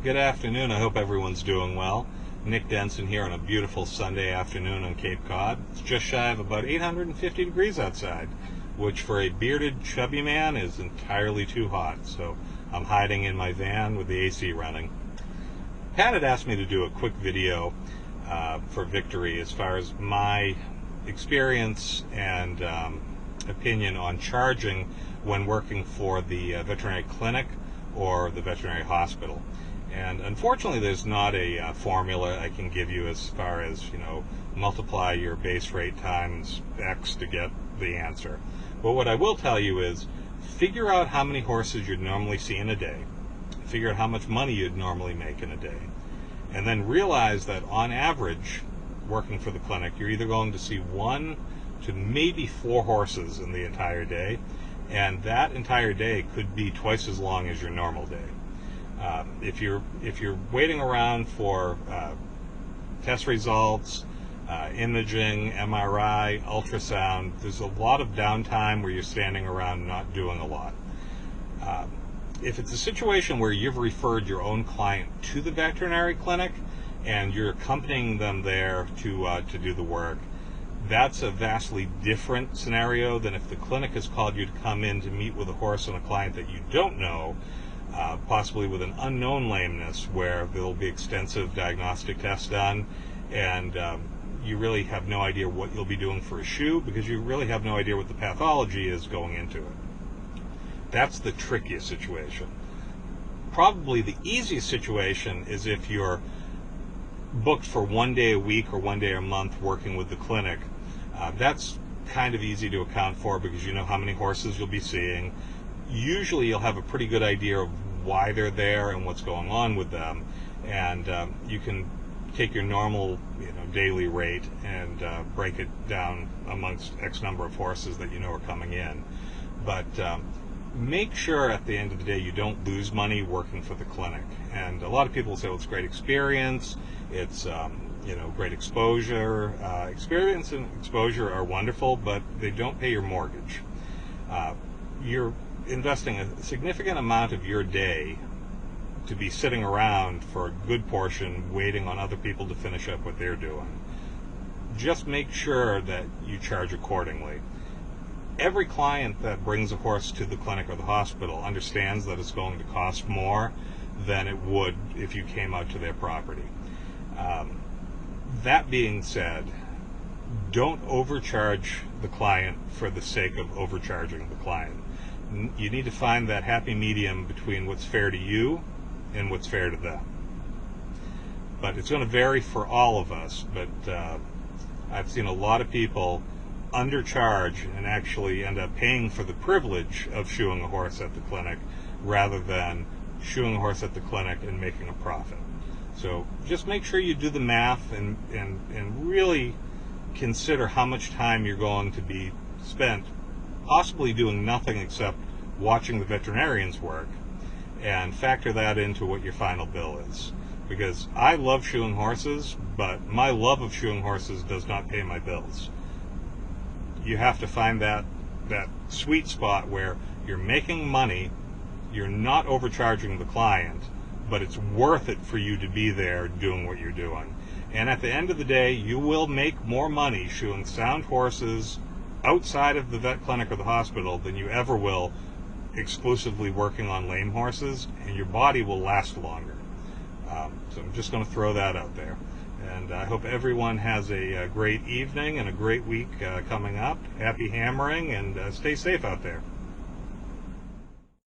Good afternoon. I hope everyone's doing well. Nick Denson here on a beautiful Sunday afternoon on Cape Cod. It's just shy of about 850 degrees outside, which for a bearded, chubby man is entirely too hot. So I'm hiding in my van with the AC running. Pat had asked me to do a quick video for Victory as far as my experience and opinion on charging when working for the veterinary clinic or the veterinary hospital. And unfortunately, there's not a formula I can give you as far as, multiply your base rate times X to get the answer. But what I will tell you is figure out how many horses you'd normally see in a day. Figure out how much money you'd normally make in a day. And then realize that on average, working for the clinic, you're either going to see 1 to maybe 4 horses in the entire day. And that entire day could be twice as long as your normal day. If you're waiting around for test results, imaging, MRI, ultrasound, there's a lot of downtime where you're standing around not doing a lot. If it's a situation where you've referred your own client to the veterinary clinic and you're accompanying them there to do the work, that's a vastly different scenario than if the clinic has called you to come in to meet with a horse and a client that you don't know, possibly with an unknown lameness where there'll be extensive diagnostic tests done and you really have no idea what you'll be doing for a shoe because you really have no idea what the pathology is going into it. That's the trickiest situation. Probably the easiest situation is if you're booked for 1 day a week or 1 day a month working with the clinic. That's kind of easy to account for because you know how many horses you'll be seeing. Usually you'll have a pretty good idea of why they're there and what's going on with them, and you can take your normal daily rate and break it down amongst X number of horses that you know are coming in. But make sure at the end of the day you don't lose money working for the clinic. And a lot of people say, well, it's great experience, it's great exposure. Experience and exposure are wonderful, but they don't pay your mortgage. You're investing a significant amount of your day to be sitting around for a good portion waiting on other people to finish up what they're doing. Just make sure that you charge accordingly. Every client that brings a horse to the clinic or the hospital understands that it's going to cost more than it would if you came out to their property. That being said, don't overcharge the client for the sake of overcharging the client. You need to find that happy medium between what's fair to you and what's fair to them. But it's going to vary for all of us, but I've seen a lot of people undercharge and actually end up paying for the privilege of shoeing a horse at the clinic rather than shoeing a horse at the clinic and making a profit. So just make sure you do the math and really consider how much time you're going to be spent possibly doing nothing except watching the veterinarians work, and factor that into what your final bill is. Because I love shoeing horses, but my love of shoeing horses does not pay my bills. You have to find that sweet spot where you're making money, you're not overcharging the client, but it's worth it for you to be there doing what you're doing. And at the end of the day, you will make more money shoeing sound horses outside of the vet clinic or the hospital than you ever will exclusively working on lame horses, and your body will last longer. So I'm just going to throw that out there. And I hope everyone has a great evening and a great week coming up. Happy hammering, and stay safe out there.